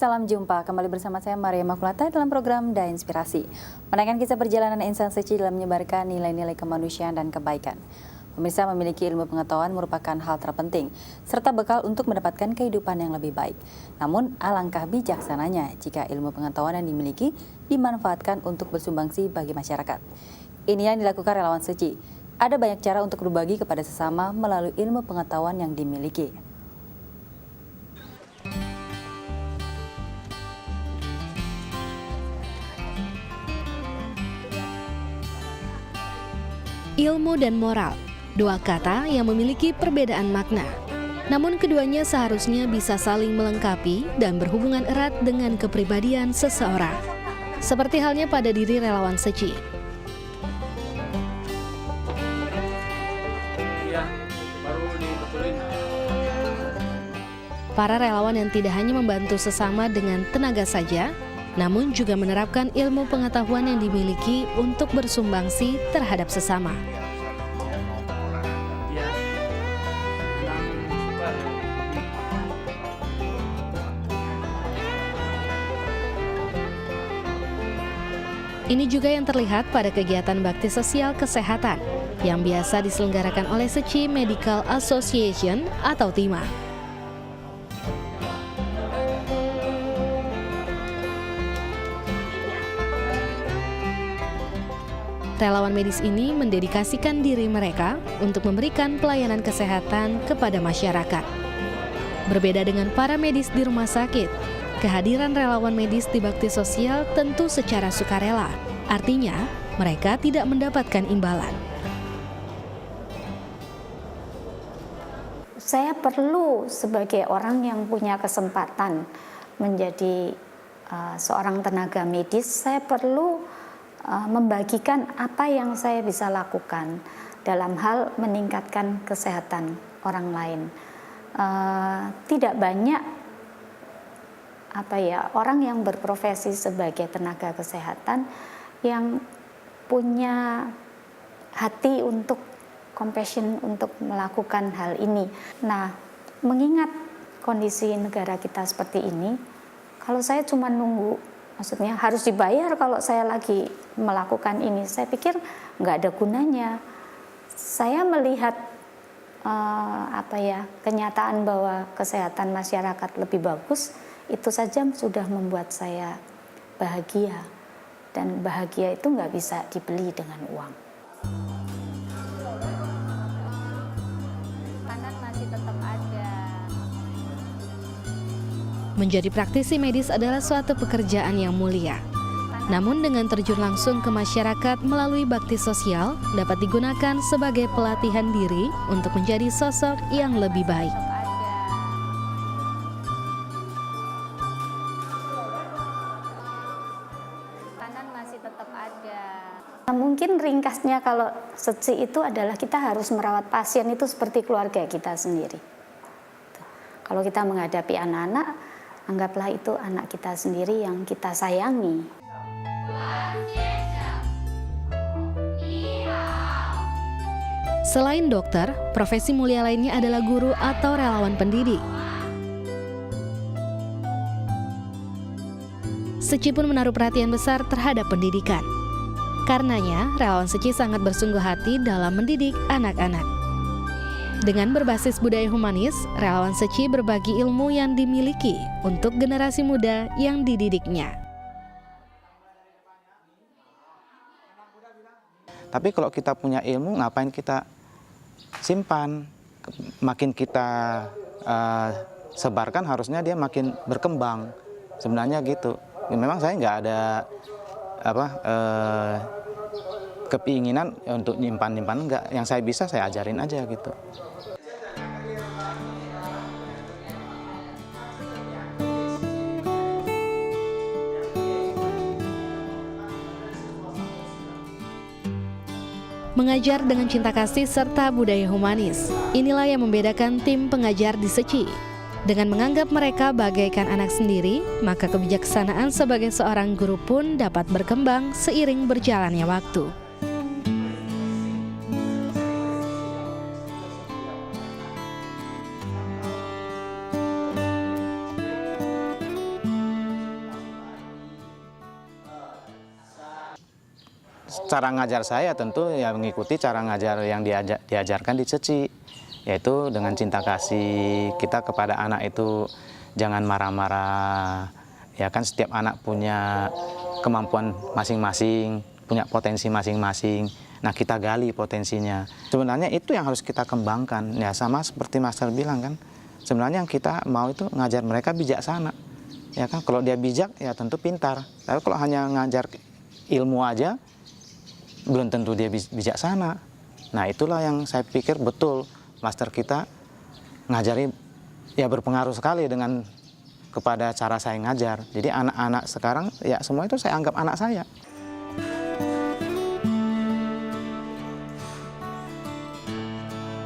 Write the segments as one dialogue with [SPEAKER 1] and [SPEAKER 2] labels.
[SPEAKER 1] salam jumpa. Kembali bersama saya Maria Makulata dalam program Da Inspirasi. Menaikkan kisah perjalanan insan suci dalam menyebarkan nilai-nilai kemanusiaan dan kebaikan. Pemirsa, memiliki ilmu pengetahuan merupakan hal terpenting, serta bekal untuk mendapatkan kehidupan yang lebih baik. Namun, alangkah bijaksananya jika ilmu pengetahuan yang dimiliki dimanfaatkan untuk bersumbangsi bagi masyarakat. Ini yang dilakukan relawan suci. Ada banyak cara untuk berbagi kepada sesama melalui ilmu pengetahuan yang dimiliki.
[SPEAKER 2] Ilmu dan moral, dua kata yang memiliki perbedaan makna. Namun keduanya seharusnya bisa saling melengkapi dan berhubungan erat dengan kepribadian seseorang. Seperti halnya pada diri relawan suci. Para relawan yang tidak hanya membantu sesama dengan tenaga saja, namun juga menerapkan ilmu pengetahuan yang dimiliki untuk bersumbangsi terhadap sesama. Ini juga yang terlihat pada kegiatan bakti sosial kesehatan yang biasa diselenggarakan oleh Suci Medical Association atau TIMA. Relawan medis ini mendedikasikan diri mereka untuk memberikan pelayanan kesehatan kepada masyarakat. Berbeda dengan para medis di rumah sakit, kehadiran relawan medis di bakti sosial tentu secara sukarela. Artinya, mereka tidak mendapatkan imbalan.
[SPEAKER 3] Saya perlu sebagai orang yang punya kesempatan menjadi seorang tenaga medis, saya perlu membagikan apa yang saya bisa lakukan dalam hal meningkatkan kesehatan orang lain. Tidak banyak orang yang berprofesi sebagai tenaga kesehatan yang punya hati untuk compassion untuk melakukan hal ini. Nah, mengingat kondisi negara kita seperti ini, kalau saya cuma nunggu, maksudnya harus dibayar kalau saya lagi melakukan ini, saya pikir nggak ada gunanya. Saya melihat kenyataan bahwa kesehatan masyarakat lebih bagus, itu saja sudah membuat saya bahagia. Dan bahagia itu nggak bisa dibeli dengan uang.
[SPEAKER 1] Kanan masih tetap ada.
[SPEAKER 2] Menjadi praktisi medis adalah suatu pekerjaan yang mulia. Namun dengan terjun langsung ke masyarakat melalui bakti sosial dapat digunakan sebagai pelatihan diri untuk menjadi sosok yang lebih baik.
[SPEAKER 1] Kanan masih tetap ada.
[SPEAKER 3] Nah, mungkin ringkasnya kalau suci itu adalah kita harus merawat pasien itu seperti keluarga kita sendiri. Kalau kita menghadapi anak-anak, anggaplah itu anak kita sendiri yang kita sayangi.
[SPEAKER 2] Selain dokter, profesi mulia lainnya adalah guru atau relawan pendidik. Suci pun menaruh perhatian besar terhadap pendidikan. Karenanya, relawan Suci sangat bersungguh hati dalam mendidik anak-anak. Dengan berbasis budaya humanis, relawan Suci berbagi ilmu yang dimiliki untuk generasi muda yang dididiknya.
[SPEAKER 4] Tapi kalau kita punya ilmu, ngapain kita simpan? Makin kita sebarkan, harusnya dia makin berkembang. Sebenarnya gitu. Memang saya nggak ada keinginan untuk nyimpan-nyimpan, enggak. Yang saya bisa saya ajarin aja gitu.
[SPEAKER 2] Mengajar dengan cinta kasih serta budaya humanis. Inilah yang membedakan tim pengajar di Suci. Dengan menganggap mereka bagaikan anak sendiri, maka kebijaksanaan sebagai seorang guru pun dapat berkembang seiring berjalannya waktu.
[SPEAKER 4] cara ngajar saya tentu ya mengikuti cara ngajar yang diajarkan di Ceci, yaitu dengan cinta kasih kita kepada anak itu jangan marah-marah. Ya kan setiap anak punya kemampuan masing-masing, punya potensi masing-masing. Nah kita gali potensinya. Sebenarnya itu yang harus kita kembangkan. Ya sama seperti Master bilang kan, sebenarnya yang kita mau itu ngajar mereka bijaksana. Ya kan kalau dia bijak ya tentu pintar. Tapi kalau hanya ngajar ilmu aja belum tentu dia bijaksana. Nah itulah yang saya pikir betul master kita ngajari ya berpengaruh sekali dengan kepada cara saya ngajar. Jadi anak-anak sekarang ya semua itu saya anggap anak saya.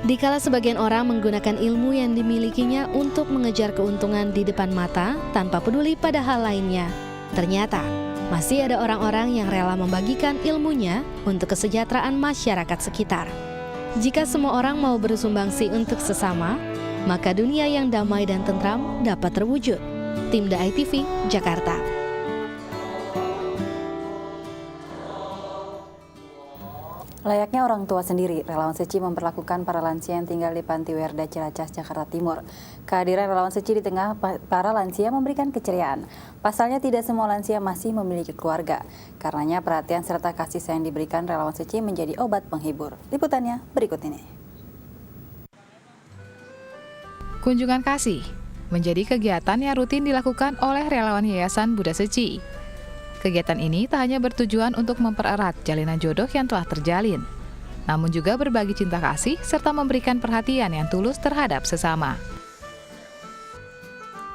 [SPEAKER 2] Dikala sebagian orang menggunakan ilmu yang dimilikinya untuk mengejar keuntungan di depan mata tanpa peduli pada hal lainnya, ternyata masih ada orang-orang yang rela membagikan ilmunya untuk kesejahteraan masyarakat sekitar. Jika semua orang mau bersumbangsi untuk sesama, maka dunia yang damai dan tentram dapat terwujud. Tim DAI TV, Jakarta.
[SPEAKER 1] Layaknya orang tua sendiri, relawan Seci memperlakukan para lansia yang tinggal di Panti Werda Ciracas, Jakarta Timur. Kehadiran relawan Seci di tengah para lansia memberikan keceriaan. Pasalnya tidak semua lansia masih memiliki keluarga. Karenanya perhatian serta kasih sayang diberikan relawan Seci menjadi obat penghibur. Liputannya berikut ini.
[SPEAKER 5] Kunjungan kasih menjadi kegiatan yang rutin dilakukan oleh relawan Yayasan Buddha Seci. Kegiatan ini tak hanya bertujuan untuk mempererat jalinan jodoh yang telah terjalin, namun juga berbagi cinta kasih serta memberikan perhatian yang tulus terhadap sesama.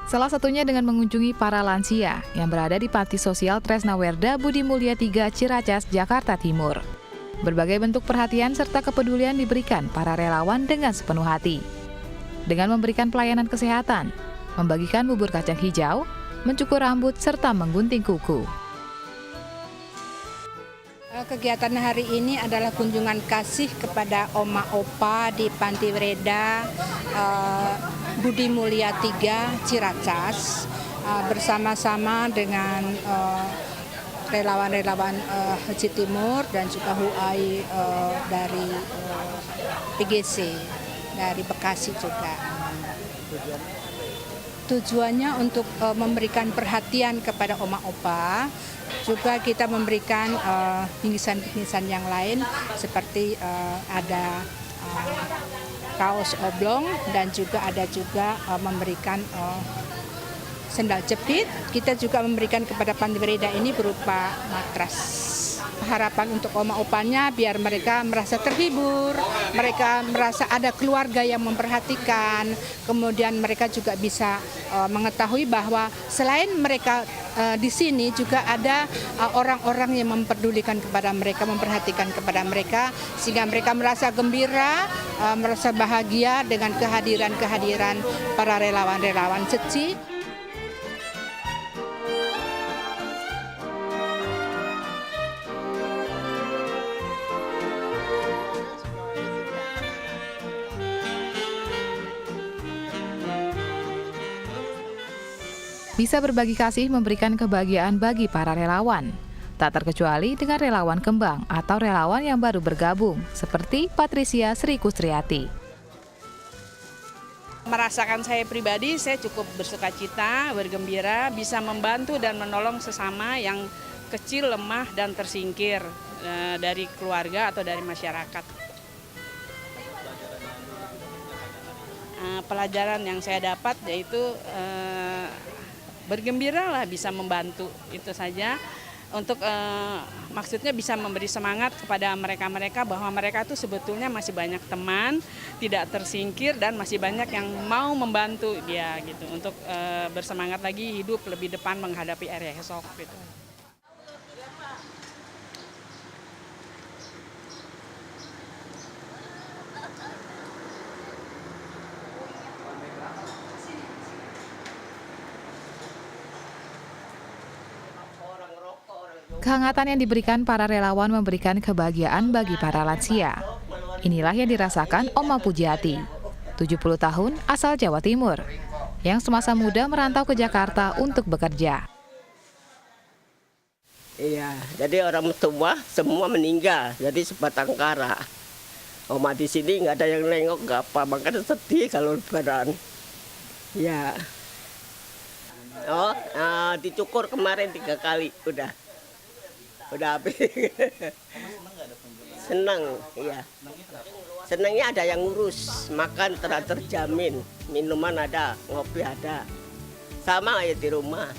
[SPEAKER 5] Salah satunya dengan mengunjungi para lansia yang berada di Panti Sosial Tresna Werda Budi Mulya 3 Ciracas, Jakarta Timur. Berbagai bentuk perhatian serta kepedulian diberikan para relawan dengan sepenuh hati. Dengan memberikan pelayanan kesehatan, membagikan bubur kacang hijau, mencukur rambut, serta menggunting kuku.
[SPEAKER 6] Kegiatan hari ini adalah kunjungan kasih kepada Oma Opa di Panti Werda Budi Mulya 3 Ciracas bersama-sama dengan relawan-relawan Haji Timur dan juga HUAI dari PGC dari Bekasi juga. Tujuannya untuk memberikan perhatian kepada Oma Opa. Juga kita memberikan bingkisan-bingkisan yang lain seperti ada kaos oblong dan juga ada memberikan sendal jepit. Kita juga memberikan kepada Panti Werda ini berupa matras. Harapan untuk Oma Opanya biar mereka merasa terhibur, mereka merasa ada keluarga yang memperhatikan, kemudian mereka juga bisa mengetahui bahwa selain mereka di sini juga ada orang-orang yang memperdulikan kepada mereka, memperhatikan kepada mereka, sehingga mereka merasa gembira, merasa bahagia dengan kehadiran para relawan-relawan Seci.
[SPEAKER 5] Bisa berbagi kasih memberikan kebahagiaan bagi para relawan. Tak terkecuali dengan relawan kembang atau relawan yang baru bergabung, seperti Patricia Sri Kustriati.
[SPEAKER 7] Merasakan saya pribadi, saya cukup bersukacita, bergembira, bisa membantu dan menolong sesama yang kecil, lemah, dan tersingkir dari keluarga atau dari masyarakat. Pelajaran yang saya dapat yaitu bergembiralah bisa membantu, itu saja. Untuk maksudnya bisa memberi semangat kepada mereka-mereka bahwa mereka itu sebetulnya masih banyak teman, tidak tersingkir dan masih banyak yang mau membantu dia gitu untuk bersemangat lagi hidup lebih depan menghadapi hari esok gitu.
[SPEAKER 5] Kehangatan yang diberikan para relawan memberikan kebahagiaan bagi para lansia. Inilah yang dirasakan Oma Pujiati, 70 tahun asal Jawa Timur, yang semasa muda merantau ke Jakarta untuk bekerja.
[SPEAKER 8] Iya, jadi orang tua semua meninggal, jadi sebatang kara. Oma di sini nggak ada yang nengok, nggak apa, makanya sedih kalau lebaran. Ya. Oh, dicukur kemarin 3 kali, udah habis. Senang, iya. Senangnya ada yang ngurus, makan terjamin, minuman ada, ngopi ada, sama kayak di rumah.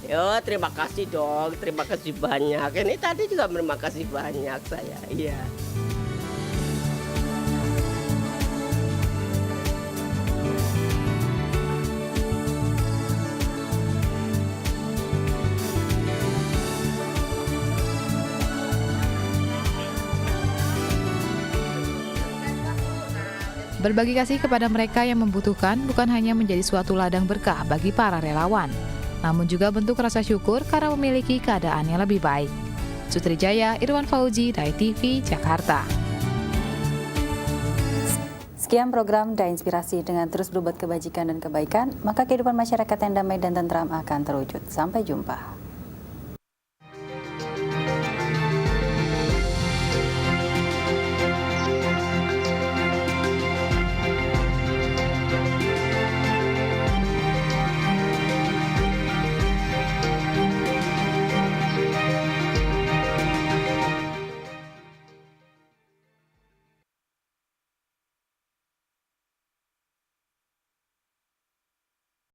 [SPEAKER 8] Yo, terima kasih dong, terima kasih banyak. Ini tadi juga terima kasih banyak saya, iya.
[SPEAKER 5] Berbagi kasih kepada mereka yang membutuhkan bukan hanya menjadi suatu ladang berkah bagi para relawan, namun juga bentuk rasa syukur karena memiliki keadaan yang lebih baik. Sutrijaya, Irwan Fauzi, Dai TV, Jakarta.
[SPEAKER 1] Sekian program Da Inspirasi. Dengan terus berbuat kebajikan dan kebaikan, maka kehidupan masyarakat yang damai dan tentram akan terwujud. Sampai jumpa.